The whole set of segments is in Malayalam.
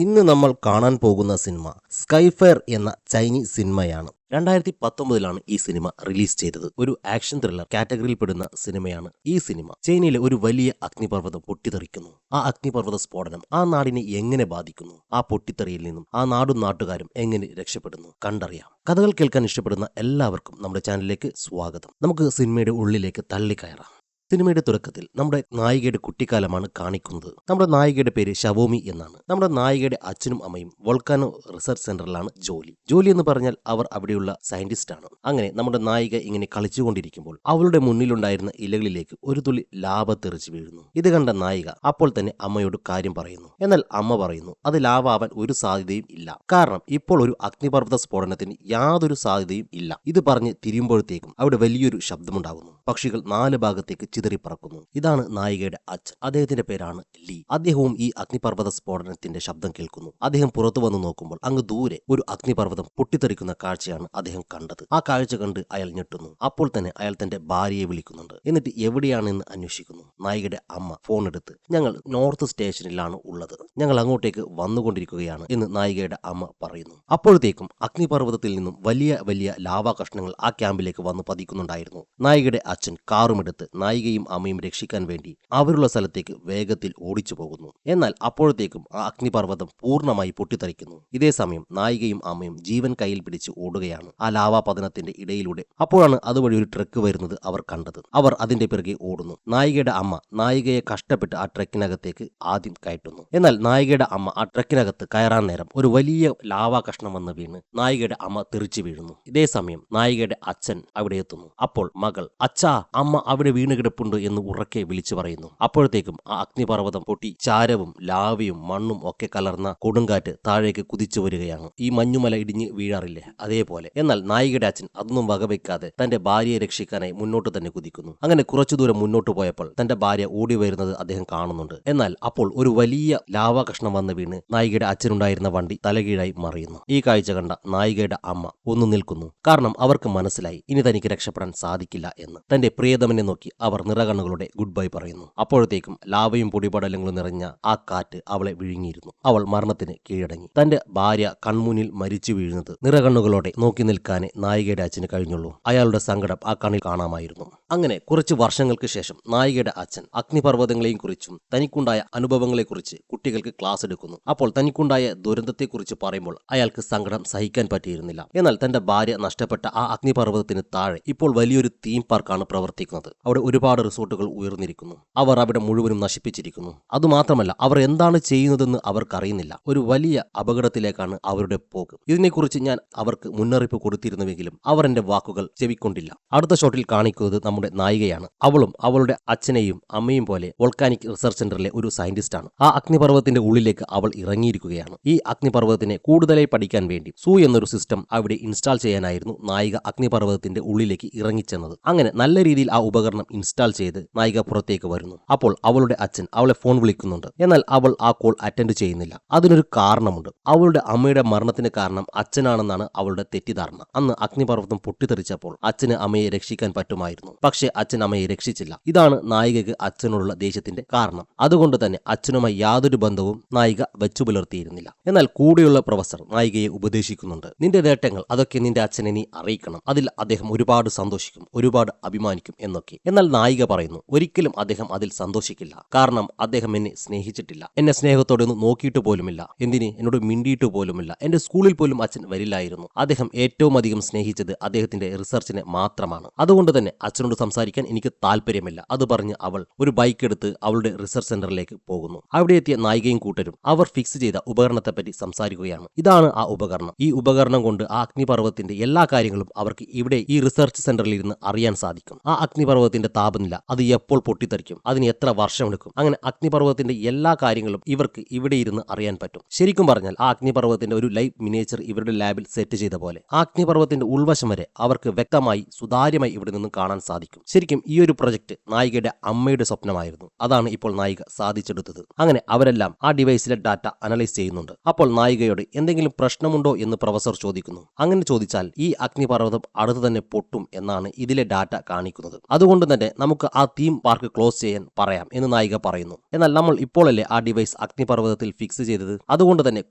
ഇന്ന് നമ്മൾ കാണാൻ പോകുന്ന സിനിമ സ്കൈഫയർ എന്ന ചൈനീസ് സിനിമയാണ്. 2019 ഈ സിനിമ റിലീസ് ചെയ്തത്. ഒരു ആക്ഷൻ ത്രില്ലർ കാറ്റഗറിയിൽ പെടുന്ന സിനിമയാണ് ഈ സിനിമ. ചൈനയിലെ ഒരു വലിയ അഗ്നിപർവ്വതം പൊട്ടിത്തെറിക്കുന്നു. ആ അഗ്നിപർവ്വത സ്ഫോടനം ആ നാടിനെ എങ്ങനെ ബാധിക്കുന്നു? ആ പൊട്ടിത്തെറിയിൽ നിന്നും ആ നാടും നാട്ടുകാരും എങ്ങനെ രക്ഷപ്പെടുന്നു? കണ്ടറിയാം. കഥകൾ കേൾക്കാൻ ഇഷ്ടപ്പെടുന്ന എല്ലാവർക്കും നമ്മുടെ ചാനലിലേക്ക് സ്വാഗതം. നമുക്ക് സിനിമയുടെ ഉള്ളിലേക്ക് തള്ളിക്കയറാം. സിനിമയുടെ തുടക്കത്തിൽ നമ്മുടെ നായികയുടെ കുട്ടിക്കാലമാണ് കാണിക്കുന്നത്. നമ്മുടെ നായികയുടെ പേര് ഷവോമി എന്നാണ്. നമ്മുടെ നായികയുടെ അച്ഛനും അമ്മയും വോൾക്കാനോ റിസർച്ച് സെന്ററിലാണ് ജോലി എന്ന് പറഞ്ഞാൽ അവർ അവിടെയുള്ള സയന്റിസ്റ്റ് ആണ്. അങ്ങനെ നമ്മുടെ നായിക ഇങ്ങനെ കളിച്ചുകൊണ്ടിരിക്കുമ്പോൾ അവളുടെ മുന്നിലുണ്ടായിരുന്ന ഇലകളിലേക്ക് ഒരു തുള്ളി ലാവ തെറിച്ചു വീഴുന്നു. ഇത് കണ്ട നായിക അപ്പോൾ തന്നെ അമ്മയോട് കാര്യം പറയുന്നു. എന്നാൽ അമ്മ പറയുന്നു അത് ലാവ ആവാൻ ഒരു സാധ്യതയും ഇല്ല, കാരണം ഇപ്പോൾ ഒരു അഗ്നിപർവ്വത സ്ഫോടനത്തിന് യാതൊരു സാധ്യതയും ഇല്ല. ഇത് പറഞ്ഞ് തിരിയുമ്പോഴത്തേക്കും അവിടെ വലിയൊരു ശബ്ദമുണ്ടാകുന്നു. പക്ഷികൾ 4 ഭാഗത്തേക്ക് ചിതറിപ്പറക്കുന്നു. ഇതാണ് നായികയുടെ അച്ഛൻ. അദ്ദേഹത്തിന്റെ പേരാണ് ലീ. അദ്ദേഹവും ഈ അഗ്നിപർവ്വത സ്ഫോടനത്തിന്റെ ശബ്ദം കേൾക്കുന്നു. അദ്ദേഹം പുറത്തു വന്ന് നോക്കുമ്പോൾ അങ്ങ് ദൂരെ ഒരു അഗ്നിപർവ്വതം പൊട്ടിത്തെറിക്കുന്ന കാഴ്ചയാണ് അദ്ദേഹം കണ്ടത്. ആ കാഴ്ച കണ്ട് അയാൾ ഞെട്ടുന്നു. അപ്പോൾ തന്നെ അയാൾ തന്റെ ഭാര്യയെ വിളിക്കുന്നുണ്ട്. എന്നിട്ട് എവിടെയാണെന്ന് അന്വേഷിക്കുന്നു. നായികയുടെ അമ്മ ഫോൺ എടുത്ത് ഞങ്ങൾ നോർത്ത് സ്റ്റേഷനിലാണ് ഉള്ളത്, ഞങ്ങൾ അങ്ങോട്ടേക്ക് വന്നുകൊണ്ടിരിക്കുകയാണ് എന്ന് നായികയുടെ അമ്മ പറയുന്നു. അപ്പോഴത്തേക്കും അഗ്നിപർവ്വതത്തിൽ നിന്നും വലിയ വലിയ ലാവാ കഷ്ണങ്ങൾ ആ ക്യാമ്പിലേക്ക് വന്ന് പതിക്കുന്നുണ്ടായിരുന്നു. നായികയുടെ അച്ഛൻ കാറുമെടുത്ത് നായികയും അമ്മയും രക്ഷിക്കാൻ വേണ്ടി അവരുള്ള സ്ഥലത്തേക്ക് വേഗത്തിൽ ഓടിച്ചു പോകുന്നു. എന്നാൽ അപ്പോഴത്തേക്കും ആ അഗ്നിപർവ്വതം പൂർണ്ണമായി പൊട്ടിത്തെറിക്കുന്നു. ഇതേ സമയം നായികയും അമ്മയും ജീവൻ കയ്യിൽ പിടിച്ച് ഓടുകയാണ് ആ ലാവാപതനത്തിന്റെ ഇടയിലൂടെ. അപ്പോഴാണ് അതുവഴി ഒരു ട്രക്ക് വരുന്നത് അവർ കണ്ടത്. അവർ അതിന്റെ പിറകെ ഓടുന്നു. നായികയുടെ അമ്മ നായികയെ കഷ്ടപ്പെട്ട് ആ ട്രക്കിനകത്തേക്ക് ആദ്യം കയറ്റുന്നു. എന്നാൽ നായികയുടെ അമ്മ ആ ട്രക്കിനകത്ത് കയറാൻ നേരം ഒരു വലിയ ലാവാ കഷ്ണം വന്ന് വീണ് നായികയുടെ അമ്മ തെറിച്ചു വീഴുന്നു. ഇതേ സമയം നായികയുടെ അച്ഛൻ അവിടെ എത്തുന്നു. അപ്പോൾ മകൾ അച്ഛാ, അമ്മ അവിടെ വീണ് കിടപ്പുണ്ട് എന്ന് ഉറക്കെ വിളിച്ചു പറയുന്നു. അപ്പോഴത്തേക്കും ആ അഗ്നിപർവ്വതം പൊട്ടി ചാരവും ലാവയും മണ്ണും ഒക്കെ കലർന്ന കൊടുങ്കാറ്റ് താഴേക്ക് കുതിച്ചു വരികയാണ്. ഈ മഞ്ഞുമല ഇടിഞ്ഞ് വീഴാറില്ലേ, അതേപോലെ. എന്നാൽ നായികയുടെ അച്ഛൻ അതൊന്നും വകവയ്ക്കാതെ തന്റെ ഭാര്യയെ രക്ഷിക്കാനായി മുന്നോട്ട് തന്നെ കുതിക്കുന്നു. അങ്ങനെ കുറച്ചു ദൂരം മുന്നോട്ട് പോയപ്പോൾ തന്റെ ഭാര്യ ഓടി വരുന്നത് അദ്ദേഹം കാണുന്നുണ്ട്. എന്നാൽ അപ്പോൾ ഒരു വലിയ ലാവാ കഷ്ണം വന്ന് വീണ് നായികയുടെ അച്ഛനുണ്ടായിരുന്ന വണ്ടി തലകീഴായി മറിയുന്നു. ഈ കാഴ്ച കണ്ട നായികയുടെ അമ്മ ഒന്ന് നിൽക്കുന്നു. കാരണം അവർക്ക് മനസ്സിലായി ഇനി തനിക്ക് രക്ഷപ്പെടാൻ സാധിക്കില്ല എന്ന്. തന്റെ പ്രിയതമനെ നോക്കി അവർ നിറകണ്ണുകളുടെ ഗുഡ് ബൈ പറയുന്നു. അപ്പോഴത്തേക്കും ലാവയും പൊടിപടലങ്ങളും നിറഞ്ഞ ആ കാറ്റ് അവളെ വിഴുങ്ങിയിരുന്നു. അവൾ മരണത്തിന് കീഴടങ്ങി. തന്റെ ഭാര്യ കൺമുന്നിൽ മരിച്ചു വീഴുന്നത് നിറകണ്ണുകളോടെ നോക്കി നിൽക്കാനേ നായികയുടെ അച്ഛന് കഴിഞ്ഞുള്ളൂ. അയാളുടെ സങ്കടം ആ കണ്ണിൽ കാണാമായിരുന്നു. അങ്ങനെ കുറച്ച് വർഷങ്ങൾക്ക് ശേഷം നായികയുടെ അച്ഛൻ അഗ്നിപർവ്വതങ്ങളെയും കുറിച്ചും തനിക്കുണ്ടായ അനുഭവങ്ങളെക്കുറിച്ച് കുട്ടികൾക്ക് ക്ലാസ് എടുക്കുന്നു. അപ്പോൾ തനിക്കുണ്ടായ ദുരന്തത്തെക്കുറിച്ച് പറയുമ്പോൾ അയാൾക്ക് സങ്കടം സഹിക്കാൻ പറ്റിയിരുന്നില്ല. എന്നാൽ തന്റെ ഭാര്യ നഷ്ടപ്പെട്ട ആ അഗ്നിപർവ്വതത്തിന് താഴെ ഇപ്പോൾ വലിയൊരു തീം പാർക്കാണ് പ്രവർത്തിക്കുന്നത്. അവിടെ ഒരുപാട് റിസോർട്ടുകൾ ഉയർന്നിരിക്കുന്നു. അവർ അവിടെ മുഴുവനും നശിപ്പിച്ചിരിക്കുന്നു. അതുമാത്രമല്ല, അവർ എന്താണ് ചെയ്യുന്നതെന്ന് അവർക്കറിയുന്നില്ല. ഒരു വലിയ അപകടത്തിലേക്കാണ് അവരുടെ പോക്ക്. ഇതിനെക്കുറിച്ച് ഞാൻ അവർക്ക് മുന്നറിയിപ്പ് കൊടുത്തിരുന്നുവെങ്കിലും അവർ എന്റെ വാക്കുകൾ ചെവിക്കൊണ്ടില്ല. അടുത്ത ഷോട്ടിൽ കാണിക്കുന്നത് നമ്മുടെ നായികയാണ്. അവളും അവളുടെ അച്ഛനെയും അമ്മയും പോലെ വോൾക്കാനിക് റിസർച്ച് സെന്ററിലെ ഒരു സയന്റിസ്റ്റ് ആണ്. ആ അഗ്നിപർവ്വതത്തിന്റെ ഉള്ളിലേക്ക് അവൾ ഇറങ്ങിയിരിക്കുകയാണ്. ഈ അഗ്നിപർവ്വതത്തിനെ കൂടുതലായി പഠിക്കാൻ വേണ്ടി സൂ എന്നൊരു സിസ്റ്റം അവിടെ ഇൻസ്റ്റാൾ ചെയ്യാനായിരുന്നു നായിക അഗ്നിപർവ്വതത്തിന്റെ ഉള്ളിലേക്ക് ഇറങ്ങിച്ചെന്നത്. അങ്ങനെ നല്ല രീതിയിൽ ആ ഉപകരണം ഇൻസ്റ്റാൾ ചെയ്ത് നായിക പുറത്തേക്ക് വരുന്നു. അപ്പോൾ അവളുടെ അച്ഛൻ അവളെ ഫോൺ വിളിക്കുന്നുണ്ട്. എന്നാൽ അവൾ ആ കോൾ അറ്റൻഡ് ചെയ്യുന്നില്ല. അതിനൊരു കാരണമുണ്ട്. അവളുടെ അമ്മയുടെ മരണത്തിന് കാരണം അച്ഛനാണെന്നാണ് അവളുടെ തെറ്റിദ്ധാരണ. അന്ന് അഗ്നിപർവ്വതം പൊട്ടിത്തെറിച്ചപ്പോൾ അച്ഛന് അമ്മയെ രക്ഷിക്കാൻ പറ്റുമായിരുന്നു. പക്ഷേ അച്ഛൻ അമ്മയെ രക്ഷിച്ചില്ല. ഇതാണ് നായികയ്ക്ക് അച്ഛനോടുള്ള ദേഷ്യത്തിന്റെ കാരണം. അതുകൊണ്ട് തന്നെ അച്ഛനുമായി യാതൊരു ബന്ധവും നായിക വെച്ചു പുലർത്തിയിരുന്നില്ല. എന്നാൽ കൂടെയുള്ള പ്രൊഫസർ നായികയെ ഉപദേശിക്കുന്നുണ്ട്. നിന്റെ നേട്ടങ്ങൾ അതൊക്കെ നിന്റെ അച്ഛനെ നീ അറിയിക്കണം, അതിൽ അദ്ദേഹം ഒരുപാട് സന്തോഷിക്കും, ഒരുപാട് അഭിമാനിക്കും എന്നൊക്കെ. എന്നാൽ നായിക പറയുന്നു ഒരിക്കലും അദ്ദേഹം അതിൽ സന്തോഷിക്കില്ല, കാരണം അദ്ദേഹം എന്നെ സ്നേഹിച്ചിട്ടില്ല, എന്നെ സ്നേഹത്തോടെ ഒന്ന് നോക്കിയിട്ട് പോലുമില്ല, എന്തിന് എന്നോട് മിണ്ടിയിട്ട് പോലുമില്ല, എന്റെ സ്കൂളിൽ പോലും അച്ഛൻ വരില്ലായിരുന്നു. അദ്ദേഹം ഏറ്റവും അധികം സ്നേഹിച്ചത് അദ്ദേഹത്തിന്റെ റിസർച്ചിനെ മാത്രമാണ്. അതുകൊണ്ട് തന്നെ അച്ഛനോട് സംസാരിക്കാൻ എനിക്ക് താല്പര്യമില്ല. അത് പറഞ്ഞ് അവൾ ഒരു ബൈക്ക് എടുത്ത് അവളുടെ റിസർച്ച് സെന്ററിലേക്ക് പോകുന്നു. അവിടെ എത്തിയ നായികയും കൂട്ടരും അവർ ഫിക്സ് ചെയ്ത ഉപകരണത്തെപ്പറ്റി സംസാരിക്കുകയാണ്. ഇതാണ് ആ ഉപകരണം. ഈ ഉപകരണം കൊണ്ട് ആ അഗ്നിപർവ്വതത്തിന്റെ എല്ലാ കാര്യങ്ങളും അവർക്ക് ഇവിടെ ഈ റിസർച്ച് സെന്ററിൽ ഇരുന്ന് അറിയാൻ സാധിക്കും. ആ അഗ്നിപർവ്വതത്തിന്റെ താപനില, അത് എപ്പോൾ പൊട്ടിത്തെറിക്കും, അതിന് എത്ര വർഷമെടുക്കും, അങ്ങനെ അഗ്നിപർവ്വതത്തിന്റെ എല്ലാ കാര്യങ്ങളും ഇവർക്ക് ഇവിടെ ഇരുന്ന് അറിയാൻ പറ്റും. ശരിക്കും പറഞ്ഞാൽ ആ അഗ്നിപർവ്വതത്തിന്റെ ഒരു ലൈവ് മിനിയേച്ചർ ഇവരുടെ ലാബിൽ സെറ്റ് ചെയ്ത പോലെ ആ അഗ്നിപർവ്വതത്തിന്റെ ഉൾവശം വരെ അവർക്ക് വ്യക്തമായി സുതാര്യമായി ഇവിടെ നിന്ന് കാണാൻ സാധിക്കും. ശരിക്കും ഈ ഒരു പ്രൊജക്ട് നായികയുടെ അമ്മയുടെ സ്വപ്നമായിരുന്നു. അതാണ് ഇപ്പോൾ നായിക സാധിച്ചെടുത്തത്. അങ്ങനെ അവരെല്ലാം ആ ഡിവൈസിലെ ഡാറ്റ അനലൈസ് ചെയ്യുന്നുണ്ട്. അപ്പോൾ നായികയോട് എന്തെങ്കിലും പ്രശ്നമുണ്ടോ എന്ന് പ്രൊഫസർ ചോദിക്കുന്നു. അങ്ങനെ ചോദിച്ചാൽ ഈ അഗ്നിപർവ്വതം അടുത്ത് തന്നെ പൊട്ടും എന്നാണ് ഇതിലെ ഡാറ്റ കാണിക്കുന്നത്. അതുകൊണ്ട് തന്നെ നമുക്ക് നമുക്ക് ആ തീം പാർക്ക് ക്ലോസ് ചെയ്യാൻ പറയാം എന്ന് നായിക പറയുന്നു. എന്നാൽ നമ്മൾ ഇപ്പോഴല്ലേ ആ ഡിവൈസ് അഗ്നിപർവ്വതത്തിൽ ഫിക്സ് ചെയ്തത്, അതുകൊണ്ട് തന്നെ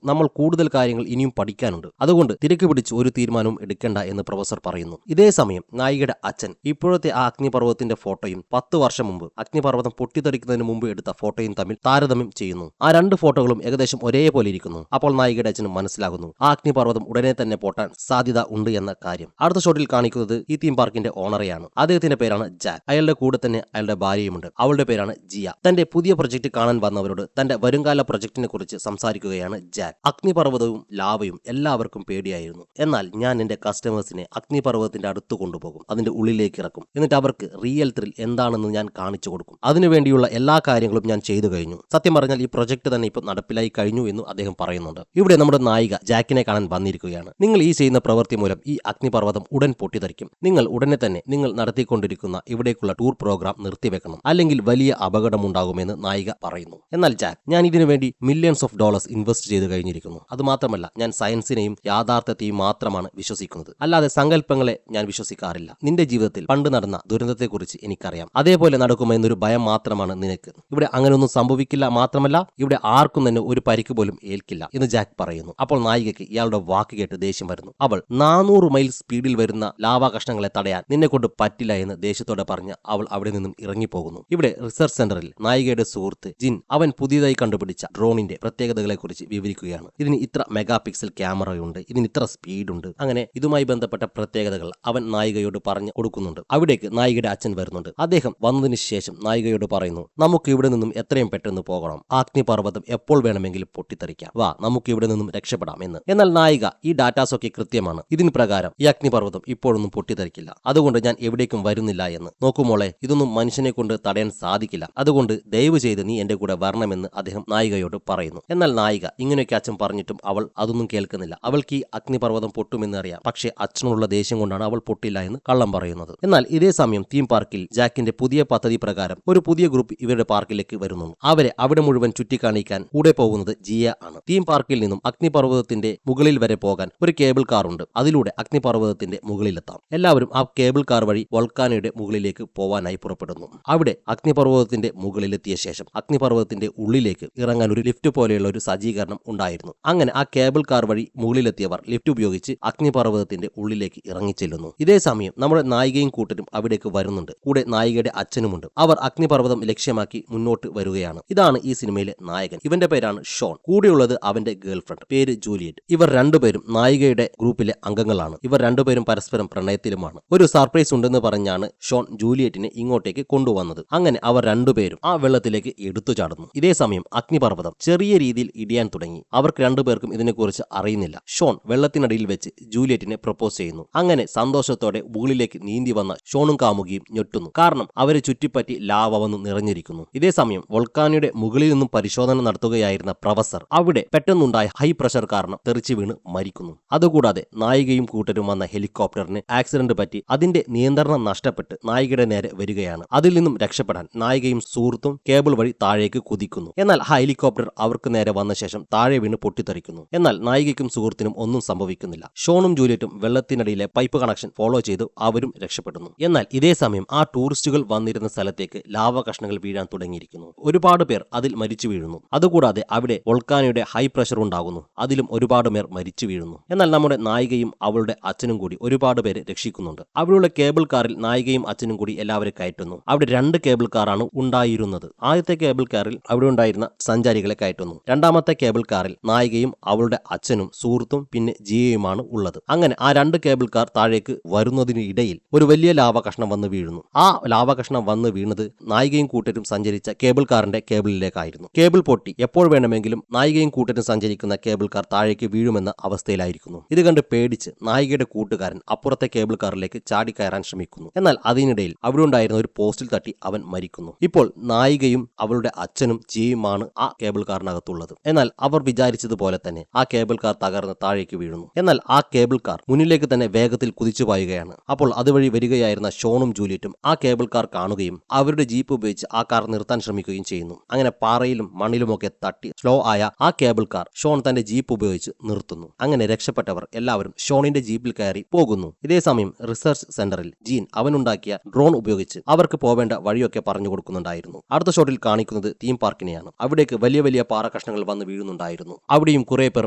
നമ്മൾ കൂടുതൽ കാര്യങ്ങൾ ഇനിയും പഠിക്കാനുണ്ട്. അതുകൊണ്ട് തിരക്ക് പിടിച്ച് ഒരു തീരുമാനവും എടുക്കണ്ട എന്ന് പ്രൊഫസർ പറയുന്നു. ഇതേ സമയം നായികയുടെ അച്ഛൻ ഇപ്പോഴത്തെ ആ അഗ്നിപർവ്വതത്തിന്റെ ഫോട്ടോയും 10 വർഷം മുമ്പ് അഗ്നിപർവ്വതം പൊട്ടിത്തെറിക്കുന്നതിന് മുമ്പ് എടുത്ത ഫോട്ടോയും തമ്മിൽ താരതമ്യം ചെയ്യുന്നു. ആ രണ്ട് ഫോട്ടോകളും ഏകദേശം ഒരേപോലെ ഇരിക്കുന്നു. അപ്പോൾ നായികയുടെ അച്ഛന് മനസ്സിലാകുന്നു ആ അഗ്നിപർവ്വതം ഉടനെ തന്നെ പൊട്ടാൻ സാധ്യത ഉണ്ട് എന്ന കാര്യം. അടുത്ത ഷോട്ടിൽ കാണിക്കുന്നത് ഈ തീം പാർക്കിന്റെ ഓണറെയാണ്. അദ്ദേഹത്തിന്റെ പേരാണ് ജാക്ക്. അയാളുടെ കൂടെ തന്നെ അയാളുടെ ഭാര്യയുമുണ്ട്. അവളുടെ പേരാണ് ജിയ. തന്റെ പുതിയ പ്രൊജക്ട് കാണാൻ വന്നവരോട് തന്റെ വരുംകാല പ്രൊജക്ടിനെ കുറിച്ച് സംസാരിക്കുകയാണ് ജാക്ക്. അഗ്നിപർവ്വതവും ലാവയും എല്ലാവർക്കും പേടിയായിരുന്നു. എന്നാൽ ഞാൻ എന്റെ കസ്റ്റമേഴ്സിനെ അഗ്നിപർവ്വതത്തിന്റെ അടുത്ത് കൊണ്ടുപോകും, അതിന്റെ ഉള്ളിലേക്ക് ഇറക്കും, എന്നിട്ട് അവർക്ക് റിയൽ ത്രിൽ എന്താണെന്ന് ഞാൻ കാണിച്ചു കൊടുക്കും. അതിനുവേണ്ടിയുള്ള എല്ലാ കാര്യങ്ങളും ഞാൻ ചെയ്തു കഴിഞ്ഞു. സത്യം പറഞ്ഞാൽ ഈ പ്രൊജക്ട് തന്നെ ഇപ്പോൾ നടപ്പിലായി കഴിഞ്ഞു എന്ന് അദ്ദേഹം പറയുന്നുണ്ട്. ഇവിടെ നമ്മുടെ നായിക ജാക്കിനെ കാണാൻ വന്നിരിക്കുകയാണ്. നിങ്ങൾ ഈ ചെയ്യുന്ന പ്രവൃത്തി മൂലം ഈ അഗ്നിപർവ്വതം ഉടൻ പൊട്ടിത്തെറിക്കും. നിങ്ങൾ ഉടനെ തന്നെ നിങ്ങൾ നടത്തിക്കൊണ്ടിരിക്കുന്ന ഇവിടേക്കുള്ള ടൂർ പ്രോഗ്രാം നിർത്തിവെക്കണം, അല്ലെങ്കിൽ വലിയ അപകടമുണ്ടാകുമെന്ന് നായിക പറയുന്നു. എന്നാൽ ജാക്ക്, ഞാൻ ഇതിനു വേണ്ടി മില്യൺസ് ഓഫ് ഡോളേഴ്സ് ഇൻവെസ്റ്റ് ചെയ്ത് കഴിഞ്ഞിരിക്കുന്നു. അതുമാത്രമല്ല, ഞാൻ സയൻസിനെയും യാഥാർത്ഥ്യത്തെയും മാത്രമാണ് വിശ്വസിക്കുന്നത്, അല്ലാതെ സങ്കല്പങ്ങളെ ഞാൻ വിശ്വസിക്കാറില്ല. നിന്റെ ജീവിതത്തിൽ പണ്ട് നടന്ന ദുരന്തത്തെക്കുറിച്ച് എനിക്കറിയാം. അതേപോലെ നടക്കുമെന്നൊരു ഭയം മാത്രമാണ് നിനക്ക്. ഇവിടെ അങ്ങനെയൊന്നും സംഭവിക്കില്ല. മാത്രമല്ല, ഇവിടെ ആർക്കും തന്നെ ഒരു പരിക്ക് പോലും ഏൽക്കില്ല എന്ന് ജാക്ക് പറയുന്നു. അപ്പോൾ നായികയ്ക്ക് ഇയാളുടെ വാക്ക് കേട്ട് ദേഷ്യം വരുന്നു. അവൾ 400 മൈൽ സ്പീഡിൽ വരുന്ന ലാവാ കഷ്ണങ്ങളെ തടയാൻ നിന്നെ കൊണ്ട് പറ്റില്ല എന്ന് ദേഷ്യത്തോടെ പറഞ്ഞ് അവൾ അവിടെ നിന്നും ഇറങ്ങിപ്പോകുന്നു. ഇവിടെ റിസർച്ച് സെന്ററിൽ നായികയുടെ സുഹൃത്ത് ജിൻ അവൻ പുതിയതായി കണ്ടുപിടിച്ച ഡ്രോണിന്റെ പ്രത്യേകതകളെ കുറിച്ച് വിവരിക്കുകയാണ്. ഇതിന് ഇത്ര മെഗാ പിക്സൽ ക്യാമറയുണ്ട്, ഇതിന് ഇത്ര സ്പീഡുണ്ട്, അങ്ങനെ ഇതുമായി ബന്ധപ്പെട്ട പ്രത്യേകതകൾ അവൻ നായികയോട് പറഞ്ഞു കൊടുക്കുന്നുണ്ട്. അവിടേക്ക് നായികയുടെ അച്ഛൻ വരുന്നുണ്ട്. അദ്ദേഹം വന്നതിന് ശേഷം നായികയോട് പറയുന്നു, നമുക്ക് ഇവിടെ നിന്നും എത്രയും പെട്ടെന്ന് പോകണം. അഗ്നിപർവ്വതം എപ്പോൾ വേണമെങ്കിലും പൊട്ടിത്തെറിക്കാം, വാ നമുക്ക് ഇവിടെ നിന്നും രക്ഷപ്പെടാം എന്ന്. എന്നാൽ നായിക ഈ ഡാറ്റാസ് ഒക്കെ കൃത്യമാണ്. ഇതിന് പ്രകാരം ഈ അഗ്നിപർവ്വതം ഇപ്പോഴൊന്നും പൊട്ടിത്തെറിക്കില്ല. അതുകൊണ്ട് ഞാൻ എവിടേക്കും വരുന്നില്ല എന്ന്. നോക്കുമോളെ, ഇതൊന്നും മനുഷ്യനെ കൊണ്ട് തടയാൻ സാധിക്കില്ല. അതുകൊണ്ട് ദയവ് ചെയ്ത് നീ എന്റെ കൂടെ വരണമെന്ന് അദ്ദേഹം നായികയോട് പറയുന്നു. എന്നാൽ നായിക ഇങ്ങനെയൊക്കെ അച്ഛൻ പറഞ്ഞിട്ടും അവൾ അതൊന്നും കേൾക്കുന്നില്ല. അവൾക്ക് ഈ അഗ്നിപർവ്വതം പൊട്ടുമെന്ന് അറിയാം. പക്ഷേ അച്ഛനുള്ള ദേഷ്യം കൊണ്ടാണ് അവൾ പൊട്ടില്ല എന്ന് കള്ളം പറയുന്നത്. എന്നാൽ ഇതേ സമയം തീം പാർക്കിൽ ജാക്കിന്റെ പുതിയ പദ്ധതി പ്രകാരം ഒരു പുതിയ ഗ്രൂപ്പ് ഇവരുടെ പാർക്കിലേക്ക് വരുന്നു. അവരെ അവിടെ മുഴുവൻ ചുറ്റിക്കാണിക്കാൻ കൂടെ പോകുന്നത് ജിയ ആണ്. തീം പാർക്കിൽ നിന്നും അഗ്നിപർവ്വതത്തിന്റെ മുകളിൽ വരെ പോകാൻ ഒരു കേബിൾ കാർ ഉണ്ട്. അതിലൂടെ അഗ്നിപർവ്വതത്തിന്റെ മുകളിലെത്താം. എല്ലാവരും ആ കേബിൾ കാർ വഴി വോൾക്കാനോയുടെ മുകളിലേക്ക് പോവാനായി പുറപ്പെടുന്നു. അവിടെ അഗ്നിപർവ്വതത്തിന്റെ മുകളിലെത്തിയ ശേഷം അഗ്നിപർവ്വതത്തിന്റെ ഉള്ളിലേക്ക് ഇറങ്ങാൻ ഒരു ലിഫ്റ്റ് പോലെയുള്ള ഒരു സജ്ജീകരണം ഉണ്ടായിരുന്നു. അങ്ങനെ ആ കേബിൾ കാർ വഴി മുകളിലെത്തിയവർ ലിഫ്റ്റ് ഉപയോഗിച്ച് അഗ്നിപർവ്വതത്തിന്റെ ഉള്ളിലേക്ക് ഇറങ്ങിച്ചെല്ലുന്നു. ഇതേ സമയം നമ്മുടെ നായികയും കൂട്ടരും അവിടേക്ക് വരുന്നുണ്ട്. കൂടെ നായികയുടെ അച്ഛനുമുണ്ട്. അവർ അഗ്നിപർവ്വതം ലക്ഷ്യമാക്കി മുന്നോട്ട് വരികയാണ്. ഇതാണ് ഈ സിനിമയിലെ നായകൻ. ഇവന്റെ പേരാണ് ഷോൺ. കൂടെയുള്ളത് അവന്റെ ഗേൾഫ്രണ്ട്, പേര് ജൂലിയറ്റ്. ഇവർ രണ്ടുപേരും നായികയുടെ ഗ്രൂപ്പിലെ അംഗങ്ങളാണ്. ഇവർ രണ്ടുപേരും പരസ്പരം പ്രണയത്തിലുമാണ്. ഒരു സർപ്രൈസ് ഉണ്ടെന്ന് പറഞ്ഞാണ് ഷോൺ ജൂലിയറ്റിനെ ഇങ്ങോട്ടേക്ക് കൊണ്ടുവന്നത്. അങ്ങനെ അവർ രണ്ടുപേരും ആ വെള്ളത്തിലേക്ക് എടുത്തു ചാടുന്നു. ഇതേ സമയം അഗ്നിപർവ്വതം ചെറിയ രീതിയിൽ ഇടിയാൻ തുടങ്ങി. അവർക്ക് രണ്ടുപേർക്കും ഇതിനെക്കുറിച്ച് അറിയുന്നില്ല. ഷോൺ വെള്ളത്തിനടിയിൽ വെച്ച് ജൂലിയറ്റിനെ പ്രപ്പോസ് ചെയ്യുന്നു. അങ്ങനെ സന്തോഷത്തോടെ മുകളിലേക്ക് നീന്തി വന്ന ഷോണും കാമുകിയും ഞെട്ടുന്നു. കാരണം അവരെ ചുറ്റിപ്പറ്റി ലാവ വന്ന് നിറഞ്ഞിരിക്കുന്നു. ഇതേ സമയം വോൾക്കാനോയുടെ മുകളിൽ നിന്നും പരിശോധന നടത്തുകയായിരുന്ന പ്രൊഫസർ അവിടെ പെട്ടെന്നുണ്ടായ ഹൈ പ്രഷർ കാരണം തെറിച്ചു വീണ് മരിക്കുന്നു. അതുകൂടാതെ നായികയും കൂട്ടരും വന്ന ഹെലികോപ്റ്ററിന് ആക്സിഡന്റ് പറ്റി അതിന്റെ നിയന്ത്രണം നഷ്ടപ്പെട്ട് നായികയുടെ നേരെ വരികയാണ്. അതിൽ നിന്നും രക്ഷപ്പെടാൻ നായികയും സുഹൃത്തും കേബിൾ വഴി താഴേക്ക് കുതിക്കുന്നു. എന്നാൽ ആ ഹെലികോപ്റ്റർ അവർക്ക് നേരെ വന്ന ശേഷം താഴെ വീണ് പൊട്ടിത്തെറിക്കുന്നു. എന്നാൽ നായികയ്ക്കും സുഹൃത്തിനും ഒന്നും സംഭവിക്കുന്നില്ല. ഷോണും ജൂലിയറ്റും വെള്ളത്തിനടിയിലെ പൈപ്പ് കണക്ഷൻ ഫോളോ ചെയ്ത് അവരും രക്ഷപ്പെടുന്നു. എന്നാൽ ഇതേ സമയം ആ ടൂറിസ്റ്റുകൾ വന്നിരുന്ന സ്ഥലത്തേക്ക് ലാവ കഷ്ണങ്ങൾ വീഴാൻ തുടങ്ങിയിരിക്കുന്നു. ഒരുപാട് പേർ അതിൽ മരിച്ചു വീഴുന്നു. അതുകൂടാതെ അവിടെ വോൾക്കാനോയുടെ ഹൈ പ്രഷർ ഉണ്ടാകുന്നു. അതിലും ഒരുപാട് പേർ മരിച്ചു വീഴുന്നു. എന്നാൽ നമ്മുടെ നായികയും അവളുടെ അച്ഛനും കൂടി ഒരുപാട് പേരെ രക്ഷിക്കുന്നുണ്ട്. അവിടെയുള്ള കേബിൾ കാറിൽ നായികയും അച്ഛനും കൂടി എല്ലാവരെ കയറ്റുന്നു. അവിടെ 2 കേബിൾ കാറാണ് ഉണ്ടായിരുന്നത്. ആദ്യത്തെ കേബിൾ കാറിൽ അവിടെ ഉണ്ടായിരുന്ന സഞ്ചാരികളെ കയറ്റുന്നു. രണ്ടാമത്തെ കേബിൾ കാറിൽ നായികയും അവളുടെ അച്ഛനും സുഹൃത്തും പിന്നെ ജിയയുമാണ് ഉള്ളത്. അങ്ങനെ ആ 2 കേബിൾ കാർ താഴേക്ക് വരുന്നതിനിടയിൽ ഒരു വലിയ ലാവ കഷ്ണം വന്ന് വീഴുന്നു. ആ ലാവ കഷ്ണം വന്ന് വീണത് നായികയും കൂട്ടരും സഞ്ചരിച്ച കേബിൾ കാറിന്റെ കേബിളിലേക്കായിരുന്നു. കേബിൾ പൊട്ടി എപ്പോൾ വേണമെങ്കിലും നായികയും കൂട്ടരും സഞ്ചരിക്കുന്ന കേബിൾ കാർ താഴേക്ക് വീഴുമെന്ന അവസ്ഥയിലായിരിക്കുന്നു. ഇത് കണ്ട് പേടിച്ച് നായികയുടെ കൂട്ടുകാരൻ അപ്പുറത്തെ കേബിൾ കാറിലേക്ക് ചാടിക്കയറാൻ ശ്രമിക്കുന്നു. എന്നാൽ അതിനിടയിൽ അവിടെ ഉണ്ടായിരുന്ന ഒരു പോസ്റ്റിൽ തട്ടി അവൻ മരിക്കുന്നു. ഇപ്പോൾ നായികയും അവളുടെ അച്ഛനും ജിയുമാണ് ആ കേബിൾ കാറിനകത്തുള്ളത്. എന്നാൽ അവർ വിചാരിച്ചതുപോലെ തന്നെ ആ കേബിൾ കാർ തകർന്ന് താഴേക്ക് വീഴുന്നു. എന്നാൽ ആ കേബിൾ കാർ മുന്നിലേക്ക് തന്നെ വേഗത്തിൽ കുതിച്ചു പായുകയാണ്. അപ്പോൾ അതുവഴി വരികയായിരുന്ന ഷോണും ജൂലിയറ്റും ആ കേബിൾ കാർ കാണുകയും അവരുടെ ജീപ്പ് ഉപയോഗിച്ച് ആ കാർ നിർത്താൻ ശ്രമിക്കുകയും ചെയ്യുന്നു. അങ്ങനെ പാറയിലും മണ്ണിലുമൊക്കെ തട്ടി സ്ലോ ആയ ആ കേബിൾ കാർ ഷോൺ തന്റെ ജീപ്പ് ഉപയോഗിച്ച് നിർത്തുന്നു. അങ്ങനെ രക്ഷപ്പെട്ടവർ എല്ലാവരും ഷോണിന്റെ ജീപ്പിൽ കയറി പോകുന്നു. ഇതേ സമയം റിസർച്ച് സെന്ററിൽ ജീൻ അവനുണ്ടാക്കിയ ഡ്രോൺ ഉപയോഗിച്ച് വിളിച്ച് അവർക്ക് പോവേണ്ട വഴിയൊക്കെ പറഞ്ഞു കൊടുക്കുന്നുണ്ടായിരുന്നു. അടുത്ത ഷോട്ടിൽ കാണിക്കുന്നത് തീം പാർക്കിനെയാണ്. അവിടേക്ക് വലിയ വലിയ പാറ കഷ്ണങ്ങൾ വന്ന് വീഴുന്നുണ്ടായിരുന്നു. അവിടെയും കുറെ പേർ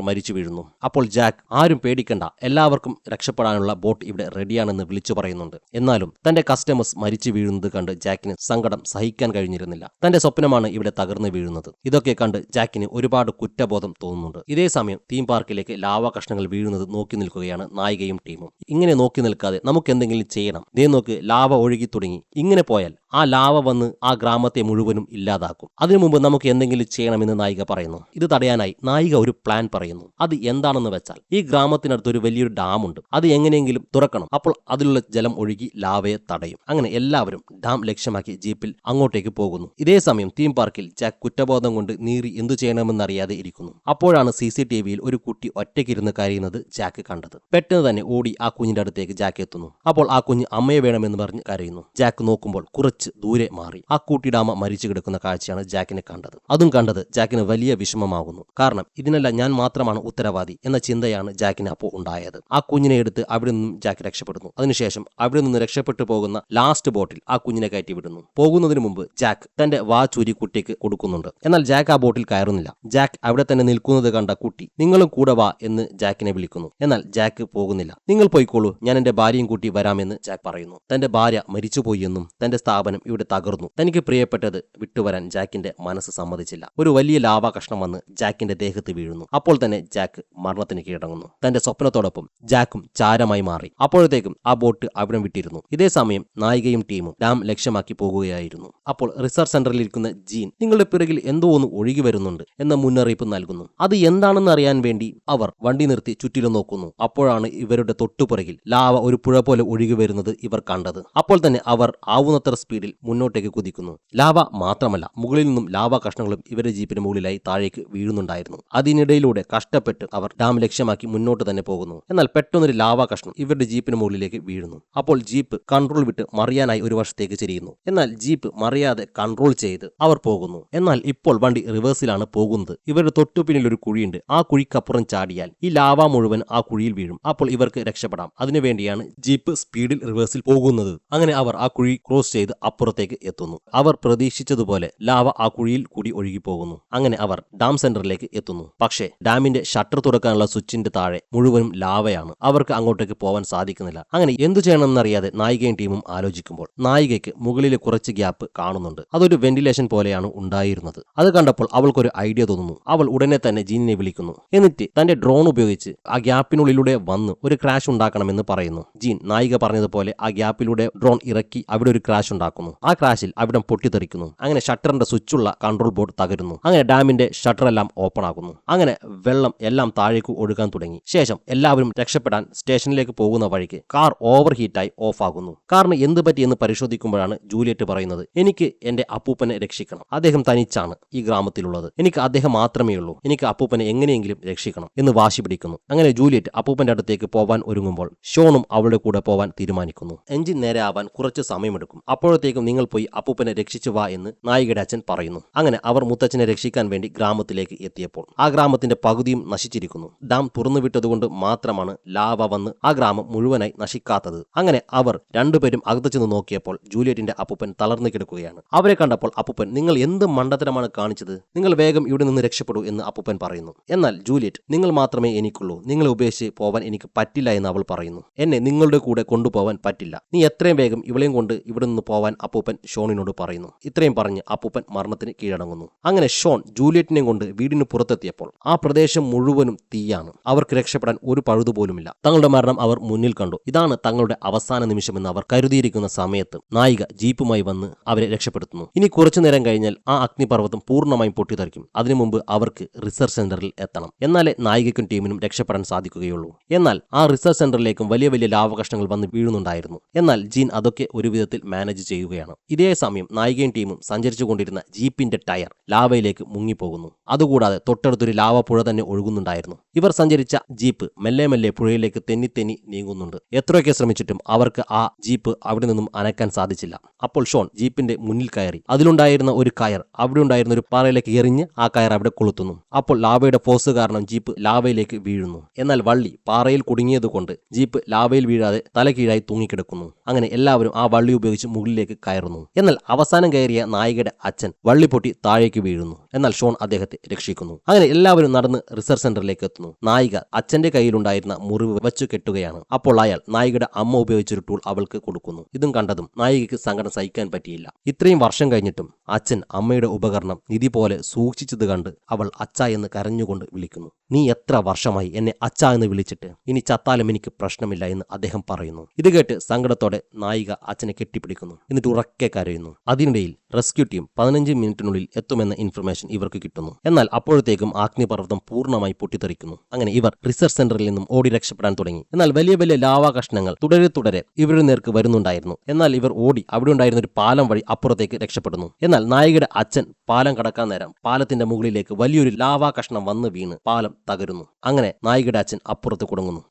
മരിച്ചു വീഴുന്നു. അപ്പോൾ ജാക്ക് ആരും പേടിക്കണ്ട, എല്ലാവർക്കും രക്ഷപ്പെടാനുള്ള ബോട്ട് ഇവിടെ റെഡിയാണെന്ന് വിളിച്ചു പറയുന്നുണ്ട്. എന്നാലും തന്റെ കസ്റ്റമേഴ്സ് മരിച്ചു വീഴുന്നത് കണ്ട് ജാക്കിന് സങ്കടം സഹിക്കാൻ കഴിഞ്ഞിരുന്നില്ല. തന്റെ സ്വപ്നമാണ് ഇവിടെ തകർന്നു വീഴുന്നത്. ഇതൊക്കെ കണ്ട് ജാക്കിന് ഒരുപാട് കുറ്റബോധം തോന്നുന്നുണ്ട്. ഇതേ സമയം തീം പാർക്കിലേക്ക് ലാവ കഷ്ണങ്ങൾ വീഴുന്നത് നോക്കി നിൽക്കുകയാണ് നായികയും ടീമും. ഇങ്ങനെ നോക്കി നിൽക്കാതെ നമുക്ക് എന്തെങ്കിലും ചെയ്യണം. ദേ നോക്ക്, ലാവ ഒഴുകി തുടങ്ങി. ഇങ്ങനെ പോയാൽ ആ ലാവ വന്ന് ആ ഗ്രാമത്തെ മുഴുവനും ഇല്ലാതാക്കും. അതിനു മുമ്പ് നമുക്ക് എന്തെങ്കിലും ചെയ്യണമെന്ന് നായിക പറയുന്നു. ഇത് തടയാനായി നായിക ഒരു പ്ലാൻ പറയുന്നു. അത് എന്താണെന്ന് വെച്ചാൽ, ഈ ഗ്രാമത്തിനടുത്ത് ഒരു വലിയൊരു ഡാം ഉണ്ട്. അത് എങ്ങനെയെങ്കിലും തുറക്കണം. അപ്പോൾ അതിലുള്ള ജലം ഒഴുകി ലാവയെ തടയും. അങ്ങനെ എല്ലാവരും ഡാം ലക്ഷ്യമാക്കി ജീപ്പിൽ അങ്ങോട്ടേക്ക് പോകുന്നു. ഇതേ സമയം തീം പാർക്കിൽ ജാക്ക് കുറ്റബോധം കൊണ്ട് നീറി എന്തു ചെയ്യണമെന്നറിയാതെ ഇരിക്കുന്നു. അപ്പോഴാണ് CCTVയിൽ ഒരു കുട്ടി ഒറ്റയ്ക്കിരുന്ന് കരയുന്നത് ജാക്ക് കണ്ടത്. പെട്ടെന്ന് തന്നെ ഓടി ആ കുഞ്ഞിന്റെ അടുത്തേക്ക് ജാക്ക് എത്തുന്നു. അപ്പോൾ ആ കുഞ്ഞ് അമ്മയെ വേണമെന്ന് പറഞ്ഞ് കരയുന്നു. ജാക്ക് നോക്കുമ്പോൾ കുറച്ച് ദൂരെ മാറി ആ കുട്ടിയുടെ അമ്മ മരിച്ചു കിടക്കുന്ന കാഴ്ചയാണ് ജാക്കിനെ കണ്ടത്. അതും കണ്ടത് ജാക്കിന് വലിയ വിഷമമാകുന്നു. കാരണം ഇതിനെല്ലാം ഞാൻ മാത്രമാണ് ഉത്തരവാദി എന്ന ചിന്തയാണ് ജാക്കിന് അപ്പോൾ ഉണ്ടായത്. ആ കുഞ്ഞിനെ എടുത്ത് അവിടെ നിന്നും ജാക്ക് രക്ഷപ്പെടുന്നു. അതിനുശേഷം അവിടെ നിന്ന് രക്ഷപ്പെട്ടു പോകുന്ന ലാസ്റ്റ് ബോട്ടിൽ ആ കുഞ്ഞിനെ കയറ്റി വിടുന്നു. പോകുന്നതിന് മുമ്പ് ജാക്ക് തന്റെ വാ ചൂരി കുട്ടിക്ക് കൊടുക്കുന്നുണ്ട്. എന്നാൽ ജാക്ക് ആ ബോട്ടിൽ കയറുന്നില്ല. ജാക്ക് അവിടെ തന്നെ നിൽക്കുന്നത് കണ്ട കുട്ടി നിങ്ങളും കൂടെ വാ എന്ന് ജാക്കിനെ വിളിക്കുന്നു. എന്നാൽ ജാക്ക് പോകുന്നില്ല. നിങ്ങൾ പോയിക്കോളൂ, ഞാൻ എന്റെ ഭാര്യയും കൂട്ടി വരാമെന്ന് ജാക്ക് പറയുന്നു. തന്റെ ഭാര്യ മരിച്ചുപോയി എന്നും തന്റെ സ്ഥാപനം ഇവിടെ തകർന്നു, തനിക്ക് പ്രിയപ്പെട്ടത് വിട്ടുവരാൻ ജാക്കിന്റെ മനസ്സ് സമ്മതിച്ചില്ല. ഒരു വലിയ ലാവ കഷ്ണം വന്ന് ജാക്കിന്റെ ദേഹത്ത് വീഴുന്നു. അപ്പോൾ തന്നെ ജാക്ക് മരണത്തിന് കീഴടങ്ങുന്നു. തന്റെ സ്വപ്നത്തോടൊപ്പം ജാക്കും ചാരമായി മാറി. അപ്പോഴത്തേക്കും ആ ബോട്ട് അവിടെ വിട്ടിരുന്നു. ഇതേ സമയം നായികയും ടീമും ഡാം ലക്ഷ്യമാക്കി പോകുകയായിരുന്നു. അപ്പോൾ റിസർച്ച് സെന്ററിൽ ഇരിക്കുന്ന ജീൻ നിങ്ങളുടെ പിറകിൽ എന്തോ ഒന്ന് ഒഴുകി വരുന്നുണ്ട് എന്ന മുന്നറിയിപ്പ് നൽകുന്നു. അത് എന്താണെന്ന് അറിയാൻ വേണ്ടി അവർ വണ്ടി നിർത്തി ചുറ്റിലും നോക്കുന്നു. അപ്പോഴാണ് ഇവരുടെ തൊട്ടുപുറകിൽ ലാവ ഒരു പുഴ പോലെ ഒഴുകി വരുന്നത് ഇവർ കണ്ടത്. അപ്പോൾ തന്നെ അവർ ആവുന്നത്ര സ്പീഡിൽ മുന്നോട്ടേക്ക് കുതിക്കുന്നു. ലാവ മാത്രമല്ല, മുകളിൽ നിന്നും ലാവ കഷ്ണങ്ങളും ഇവരുടെ ജീപ്പിന് മുകളിലായി താഴേക്ക് വീഴുന്നുണ്ടായിരുന്നു. അതിനിടയിലൂടെ കഷ്ടപ്പെട്ട് അവർ ഡാം ലക്ഷ്യമാക്കി മുന്നോട്ട് തന്നെ പോകുന്നു. എന്നാൽ പെട്ടെന്നൊരു ലാവ കഷ്ണം ഇവരുടെ ജീപ്പിന് മുകളിലേക്ക് വീഴുന്നു. അപ്പോൾ ജീപ്പ് കൺട്രോൾ വിട്ട് മറിയാനായി ഒരു വശത്തേക്ക് ചെരിയുന്നു. എന്നാൽ ജീപ്പ് മറിയാതെ കൺട്രോൾ ചെയ്ത് അവർ പോകുന്നു. എന്നാൽ ഇപ്പോൾ വണ്ടി റിവേഴ്സിലാണ് പോകുന്നത്. ഇവരുടെ തൊട്ടുപിന്നിൽ ഒരു കുഴിയുണ്ട്. ആ കുഴിക്കപ്പുറം ചാടിയാൽ ഈ ലാവ മുഴുവൻ ആ കുഴിയിൽ വീഴും. അപ്പോൾ ഇവർക്ക് രക്ഷപ്പെടാം. അതിനുവേണ്ടിയാണ് ജീപ്പ് സ്പീഡിൽ റിവേഴ്സിൽ പോകുന്നത്. അങ്ങനെ അവർ ആ കുഴി ക്രോസ് ചെയ്ത് അപ്പുറത്തേക്ക് എത്തുന്നു. അവർ പ്രതീക്ഷിച്ചതുപോലെ ലാവ ആ കുഴിയിൽ കൂടി ഒഴുകി പോകുന്നു. അങ്ങനെ അവർ ഡാം സെന്ററിലേക്ക് എത്തുന്നു. പക്ഷേ ഡാമിന്റെ ഷട്ടർ തുറക്കാനുള്ള സ്വിച്ചിന്റെ താഴെ മുഴുവനും ലാവയാണ്. അവർക്ക് അങ്ങോട്ടേക്ക് പോവാൻ സാധിക്കുന്നില്ല. അങ്ങനെ എന്തു ചെയ്യണമെന്നറിയാതെ നായികയും ടീമും ആലോചിക്കുമ്പോൾ നായികയ്ക്ക് മുകളിൽ കുറച്ച് ഗ്യാപ്പ് കാണുന്നുണ്ട്. അതൊരു വെന്റിലേഷൻ പോലെയാണ് ഉണ്ടായിരുന്നത്. അത് കണ്ടപ്പോൾ അവൾക്കൊരു ഐഡിയ തോന്നുന്നു. അവൾ ഉടനെ തന്നെ ജീനിനെ വിളിക്കുന്നു. എന്നിട്ട് തന്റെ ഡ്രോൺ ഉപയോഗിച്ച് ആ ഗ്യാപ്പിനുള്ളിലൂടെ വന്ന് ഒരു ക്രാഷ് ഉണ്ടാക്കണമെന്ന് പറയുന്നു. ജീൻ നായിക പറഞ്ഞതുപോലെ ആ ഗ്യാപ്പിലൂടെ ഡ്രോൺ ഇറക്കി അവിടെ ഒരു ക്രാഷ് ഉണ്ടാക്കുന്നു. ആ ക്രാഷിൽ അവിടം പൊട്ടിത്തെറിക്കുന്നു. അങ്ങനെ ഷട്ടറിന്റെ സ്വിച്ചുള്ള കൺട്രോൾ ബോർഡ് തകരുന്നു. അങ്ങനെ ഡാമിന്റെ ഷട്ടർ എല്ലാം ഓപ്പൺ ആകുന്നു. അങ്ങനെ വെള്ളം എല്ലാം താഴേക്ക് ഒഴുകാൻ തുടങ്ങി. ശേഷം എല്ലാവരും രക്ഷപ്പെടാൻ സ്റ്റേഷനിലേക്ക് പോകുന്ന വഴിക്ക് കാർ ഓവർ ഹീറ്റായി ഓഫ് ആകുന്നു. കാറിന് എന്ത് പറ്റിയെന്ന് പരിശോധിക്കുമ്പോഴാണ് ജൂലിയറ്റ് പറയുന്നത്, എനിക്ക് എന്റെ അപ്പൂപ്പനെ രക്ഷിക്കണം. അദ്ദേഹം തനിച്ചാണ് ഈ ഗ്രാമത്തിലുള്ളത്. എനിക്ക് അദ്ദേഹം മാത്രമേ ഉള്ളൂ. എനിക്ക് അപ്പൂപ്പനെ എങ്ങനെയെങ്കിലും രക്ഷിക്കണം എന്ന് വാശി പിടിക്കുന്നു. അങ്ങനെ ജൂലിയറ്റ് അപ്പൂപ്പന്റെ അടുത്തേക്ക് പോവാൻ ഒരുങ്ങുമ്പോൾ ഷോണും അവളുടെ കൂടെ പോവാൻ തീരുമാനിക്കുന്നു. എഞ്ചിൻ നേരെ ആവാൻ കുറച്ച് സമയമെടുക്കും. അപ്പോഴത്തേക്കും നിങ്ങൾ പോയി അപ്പൂപ്പനെ രക്ഷിച്ചു വാ എന്ന് നായികയുടെ അച്ഛൻ പറയുന്നു. അങ്ങനെ അവർ മുത്തച്ഛനെ രക്ഷിക്കാൻ വേണ്ടി ഗ്രാമത്തിലേക്ക് എത്തിയപ്പോൾ ആ ഗ്രാമത്തിന്റെ പകുതിയും നശിച്ചിരിക്കുന്നു. ഡാം തുറന്നുവിട്ടതുകൊണ്ട് മാത്രമാണ് ലാവ വന്ന് ആ ഗ്രാമം മുഴുവനായി നശിക്കാത്തത്. അങ്ങനെ അവർ രണ്ടുപേരും അകത്തു ചെന്ന് നോക്കിയപ്പോൾ ജൂലിയറ്റിന്റെ അപ്പൂപ്പൻ തളർന്നു കിടക്കുകയാണ്. അവരെ കണ്ടപ്പോൾ അപ്പൂപ്പൻ, നിങ്ങൾ എന്ത് മണ്ടത്തരമാണ് കാണിച്ചത്, നിങ്ങൾ വേഗം ഇവിടെ നിന്ന് രക്ഷപ്പെടൂ എന്ന് അപ്പൂപ്പൻ പറയുന്നു. എന്നാൽ ജൂലിയറ്റ്, നിങ്ങൾ മാത്രമേ എനിക്കുള്ളൂ, നിങ്ങളെ ഉപേക്ഷിച്ച് പോവാൻ എനിക്ക് പറ്റില്ല എന്ന് അവൾ പറയുന്നു. എന്നെ നിങ്ങളുടെ കൂടെ കൊണ്ടുപോവാൻ പറ്റില്ല, നീ എത്രയും വേഗം ഇവളെയും കൊണ്ട് ഇവിടെ നിന്ന് പോവാൻ അപ്പൂപ്പൻ ഷോണിനോട് പറയുന്നു. ഇത്രയും പറഞ്ഞ് അപ്പൂപ്പൻ മരണത്തിന് കീഴടങ്ങുന്നു. അങ്ങനെ ഷോൺ ജൂലിയറ്റിനെയും കൊണ്ട് വീടിന് പുറത്തെത്തിയപ്പോൾ ആ പ്രദേശം മുഴുവനും തീയാണ്. അവർക്ക് രക്ഷപ്പെടാൻ ഒരു പഴുതുപോലുമില്ല. തങ്ങളുടെ മരണം അവർ മുന്നിൽ കണ്ടു. ഇതാണ് തങ്ങളുടെ അവസാന നിമിഷമെന്ന് അവർ കരുതിയിരിക്കുന്ന സമയത്ത് നായിക ജീപ്പുമായി വന്ന് അവരെ രക്ഷപ്പെടുത്തുന്നു. ഇനി കുറച്ചു നേരം കഴിഞ്ഞാൽ ആ അഗ്നിപർവ്വതം പൂർണ്ണമായും പൊട്ടിത്തെറിക്കും. അതിനു മുമ്പ് അവർക്ക് റിസർച്ച് സെന്ററിൽ എത്തണം. എന്നാലേ നായികയ്ക്കും ടീമിനും രക്ഷപ്പെടാൻ സാധിക്കുകയുള്ളൂ. എന്നാൽ ആ റിസർച്ച് സെന്ററിലേക്കും വലിയ വലിയ ലാവകഷ്ണങ്ങൾ വന്ന് വീഴുന്നുണ്ടായിരുന്നു. എന്നാൽ ജീൻ അതൊക്കെ ഒരു വിധത്തിൽ മാനേജ് ചെയ്യുകയാണ്. ഇതേ സമയം നായികയും ടീമും സഞ്ചരിച്ചു കൊണ്ടിരുന്ന ജീപ്പിന്റെ ടയർ ലാവയിലേക്ക് മുങ്ങിപ്പോകുന്നു. അതുകൂടാതെ തൊട്ടടുത്തൊരു ലാവ പുഴ തന്നെ ഒഴുകുന്നുണ്ടായിരുന്നു. ഇവർ സഞ്ചരിച്ച ജീപ്പ് മെല്ലെ മെല്ലെ പുഴയിലേക്ക് തെന്നി നീങ്ങുന്നുണ്ട്. എത്രയൊക്കെ ശ്രമിച്ചിട്ടും അവർക്ക് ആ ജീപ്പ് അവിടെ നിന്നും അനക്കാൻ സാധിച്ചില്ല. അപ്പോൾ ഷോൺ ജീപ്പിന്റെ മുന്നിൽ കയറി അതിലുണ്ടായിരുന്ന ഒരു കയർ അവിടെ ഉണ്ടായിരുന്ന ഒരു പാറയിലേക്ക് എറിഞ്ഞ് ആ കയർ അവിടെ കൊളുത്തുന്നു. അപ്പോൾ ലാവയുടെ ഫോഴ്സ് കാരണം ജീപ്പ് ലാവയിലേക്ക് വീഴുന്നു. എന്നാൽ വള്ളി പാറയിൽ കുടുങ്ങിയതുകൊണ്ട് ജീപ്പ് ലാവയിൽ വീഴാതെ തലകീഴായി തൂങ്ങിക്കിടക്കുന്നു. അങ്ങനെ എല്ലാവരും ആ വള്ളി വള്ളി ഉപയോഗിച്ച് മുകളിലേക്ക് കയറുന്നു. എന്നാൽ അവസാനം കയറിയ നായികയുടെ അച്ഛൻ വള്ളി പൊട്ടി താഴേക്ക് വീഴുന്നു. എന്നാൽ ഷോൺ അദ്ദേഹത്തെ രക്ഷിക്കുന്നു. അങ്ങനെ എല്ലാവരും നടന്ന് റിസർച്ച് സെന്ററിലേക്ക് എത്തുന്നു. നായിക അച്ഛന്റെ കയ്യിലുണ്ടായിരുന്ന മുറിവ് വെച്ചു കെട്ടുകയാണ്. അപ്പോൾ അയാൾ നായികയുടെ അമ്മ ഉപയോഗിച്ചൊരു ടൂൾ അവൾക്ക് കൊടുക്കുന്നു. ഇതും കണ്ടതും നായികയ്ക്ക് സങ്കടം സഹിക്കാൻ പറ്റിയില്ല. ഇത്രയും വർഷം കഴിഞ്ഞിട്ടും അച്ഛൻ അമ്മയുടെ ഉപകരണം നിധി പോലെ സൂക്ഷിച്ചത് കണ്ട് അവൾ അച്ഛ എന്ന് കരഞ്ഞുകൊണ്ട് വിളിക്കുന്നു. നീ എത്ര വർഷമായി എന്നെ അച്ഛ എന്ന് വിളിച്ചിട്ട്, ഇനി ചത്താലും എനിക്ക് പ്രശ്നമില്ല എന്ന് അദ്ദേഹം പറയുന്നു. ഇത് കേട്ട് സങ്കടത്തോടെ നായിക അച്ഛനെ കെട്ടിപ്പിടിക്കുന്നു. എന്നിട്ട് ഉറക്കെ കരയുന്നു. അതിനിടയിൽ റെസ്ക്യൂ ടീം 15 മിനിറ്റിനുള്ളിൽ എത്തുമെന്ന ഇൻഫർമേഷൻ ഇവർക്ക് കിട്ടുന്നു. എന്നാൽ അപ്പോഴത്തേക്കും അഗ്നിപർവ്വതം പൂർണ്ണമായി പൊട്ടിത്തെറിക്കുന്നു. അങ്ങനെ ഇവർ റിസർച്ച് സെന്ററിൽ നിന്നും ഓടി രക്ഷപ്പെടാൻ തുടങ്ങി. എന്നാൽ വലിയ വലിയ ലാവാ കഷ്ണങ്ങൾ തുടരെ ഇവരുടെ നേർക്ക് വരുന്നുണ്ടായിരുന്നു. എന്നാൽ ഇവർ ഓടി അവിടെ ഉണ്ടായിരുന്ന ഒരു പാലം വഴി അപ്പുറത്തേക്ക് രക്ഷപ്പെടുന്നു. എന്നാൽ നായികയുടെ അച്ഛൻ പാലം കടക്കാൻ നേരം പാലത്തിന്റെ മുകളിലേക്ക് വലിയൊരു ലാവാ കഷ്ണം വന്ന് വീണ് പാലം തകരുന്നു. അങ്ങനെ നായികയുടെ അച്ഛൻ അപ്പുറത്ത് കുടുങ്ങുന്നു.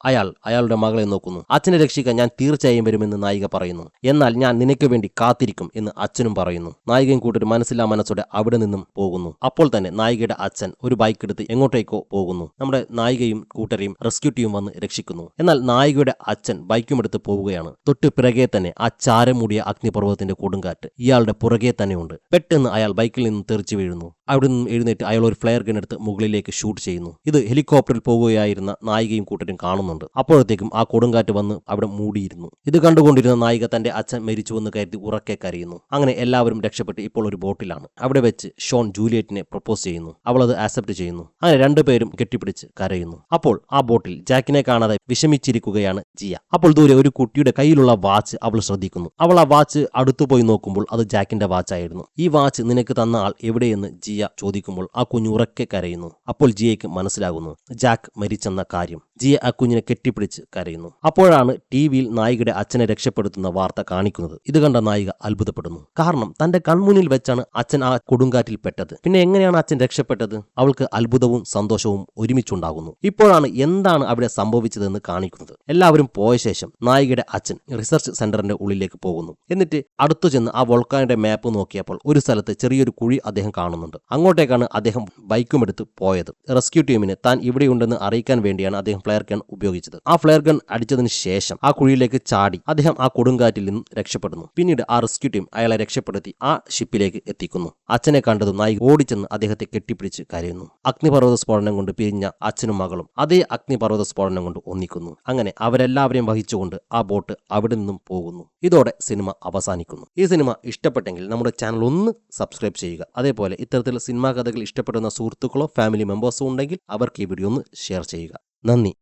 അയാളുടെ മകളെ നോക്കുന്നു. അച്ഛനെ രക്ഷിക്കാൻ ഞാൻ തീർച്ചയായും വരുമെന്ന് നായിക പറയുന്നു. എന്നാൽ ഞാൻ നിനക്ക് വേണ്ടി കാത്തിരിക്കും എന്ന് അച്ഛനും പറയുന്നു. നായികയും കൂട്ടൊരു മനസ്സില്ലാ മനസ്സോടെ അവിടെ നിന്നും പോകുന്നു. അപ്പോൾ തന്നെ നായികയുടെ അച്ഛൻ ഒരു ബൈക്ക് എടുത്ത് എങ്ങോട്ടേക്കോ പോകുന്നു. നമ്മുടെ നായികയും കൂട്ടരെയും റെസ്ക്യൂ ടീം വന്ന് രക്ഷിക്കുന്നു. എന്നാൽ നായികയുടെ അച്ഛൻ ബൈക്കും എടുത്ത് പോവുകയാണ്. തൊട്ട് പിറകെ തന്നെ ആ ചാരമൂടിയ അഗ്നിപർവ്വതത്തിന്റെ കൊടുങ്കാറ്റ് ഇയാളുടെ പുറകെ തന്നെയുണ്ട്. പെട്ടെന്ന് അയാൾ ബൈക്കിൽ നിന്നും തെറിച്ചു വീഴുന്നു. അവിടെ നിന്നും എഴുന്നേറ്റ് അയാൾ ഒരു ഫ്ലെയർ ഗൺ എടുത്ത് മുകളിലേക്ക് ഷൂട്ട് ചെയ്യുന്നു. ഇത് ഹെലികോപ്റ്ററിൽ പോകുകയായിരുന്ന നായികയും കൂട്ടരും കാണുന്നുണ്ട്. അപ്പോഴത്തേക്കും ആ കൊടുങ്കാറ്റ് വന്ന് അവിടെ മൂടിയിരുന്നു. ഇത് കണ്ടുകൊണ്ടിരുന്ന നായിക തന്റെ അച്ഛൻ മരിച്ചുവെന്ന് കരുതി ഉറക്കെ കരയുന്നു. അങ്ങനെ എല്ലാവരും രക്ഷപ്പെട്ട് ഇപ്പോൾ ഒരു ബോട്ടിലാണ്. അവിടെ വെച്ച് ഷോൺ ജൂലിയറ്റിനെ പ്രപ്പോസ് ചെയ്യുന്നു. അവൾ അത് ആക്സെപ്റ്റ് ചെയ്യുന്നു. അങ്ങനെ രണ്ടുപേരും കെട്ടിപ്പിടിച്ച് കരയുന്നു. അപ്പോൾ ആ ബോട്ടിൽ ജാക്കിനെ കാണാതെ വിഷമിച്ചിരിക്കുകയാണ് ജിയ. അപ്പോൾ ദൂരെ ഒരു കുട്ടിയുടെ കയ്യിലുള്ള വാച്ച് അവൾ ശ്രദ്ധിക്കുന്നു. അവൾ ആ വാച്ച് അടുത്തുപോയി നോക്കുമ്പോൾ അത് ജാക്കിന്റെ വാച്ചായിരുന്നു. ഈ വാച്ച് നിനക്ക് തന്ന ആൾ എവിടെയെന്ന് ജിയ ചോദിക്കുമ്പോൾ ആ കുഞ്ഞ് ഉറക്കെ കരയുന്നു. അപ്പോൾ ജിയയ്ക്ക് മനസ്സിലാകുന്നു ജാക്ക് മരിച്ചെന്ന കാര്യം. ജിയ ആ കുഞ്ഞിനെ കെട്ടിപ്പിടിച്ച് കരയുന്നു. അപ്പോഴാണ് ടിവിയിൽ നായികയുടെ അച്ഛനെ രക്ഷപ്പെടുത്തുന്ന വാർത്ത കാണിക്കുന്നത്. ഇത് കണ്ട നായിക അത്ഭുതപ്പെടുന്നു. കാരണം തന്റെ കൺമുന്നിൽ വെച്ചാണ് അച്ഛൻ ആ കൊടുങ്കാറ്റിൽ പെട്ടത്. പിന്നെ എങ്ങനെയാണ് അച്ഛൻ രക്ഷപ്പെട്ടത്? അവൾക്ക് അത്ഭുതവും സന്തോഷവും ഒരുമിച്ചുണ്ടാകുന്നു. ഇപ്പോഴാണ് എന്താണ് അവിടെ സംഭവിച്ചതെന്ന് കാണിക്കുന്നത്. എല്ലാവരും പോയ ശേഷം നായികയുടെ അച്ഛൻ റിസർച്ച് സെന്ററിന്റെ ഉള്ളിലേക്ക് പോകുന്നു. എന്നിട്ട് അടുത്തു ചെന്ന് ആ വോൾക്കാനിന്റെ മാപ്പ് നോക്കിയപ്പോൾ ഒരു സ്ഥലത്ത് ചെറിയൊരു കുഴി അദ്ദേഹം കാണുന്നുണ്ട്. അങ്ങോട്ടേക്കാണ് അദ്ദേഹം ബൈക്കും എടുത്ത് പോയത്. റെസ്ക്യൂ ടീമിന് താൻ ഇവിടെയുണ്ടെന്ന് അറിയിക്കാൻ വേണ്ടിയാണ് അദ്ദേഹം ഫ്ലെയർ ഗൺ ഉപയോഗിച്ചത്. ആ ഫ്ലെയർ ഗൺ അടിച്ചതിന് ശേഷം ആ കുഴിയിലേക്ക് ചാടി അദ്ദേഹം ആ കൊടുങ്കാറ്റിൽ നിന്നും രക്ഷപ്പെടുന്നു. പിന്നീട് ആ റെസ്ക്യൂ ടീം അയാളെ രക്ഷപ്പെടുത്തി ആ ഷിപ്പിലേക്ക് എത്തിക്കുന്നു. അച്ഛനെ കണ്ടതും നായിക ഓടിച്ചെന്ന് അദ്ദേഹത്തെ കെട്ടിപ്പിടിച്ച് കരയുന്നു. അഗ്നിപർവ്വത സ്ഫോടനം കൊണ്ട് പിരിഞ്ഞ അച്ഛനും മകളും അതേ അഗ്നിപർവ്വത സ്ഫോടനം കൊണ്ട് ഒന്നിക്കുന്നു. അങ്ങനെ അവരെല്ലാവരെയും വഹിച്ചുകൊണ്ട് ആ ബോട്ട് അവിടെ നിന്നും പോകുന്നു. ഇതോടെ സിനിമ അവസാനിക്കുന്നു. ഈ സിനിമ ഇഷ്ടപ്പെട്ടെങ്കിൽ നമ്മുടെ ചാനൽ ഒന്ന് സബ്സ്ക്രൈബ് ചെയ്യുക. അതേപോലെ ഇത്തരത്തിൽ സിനിമാ കഥകൾ ഇഷ്ടപ്പെടുന്ന സുഹൃത്തുക്കളോ ഫാമിലി മെമ്പേഴ്സോ ഉണ്ടെങ്കിൽ അവർക്ക് ഈ വീഡിയോ ഒന്ന് ഷെയർ ചെയ്യുക. നന്ദി.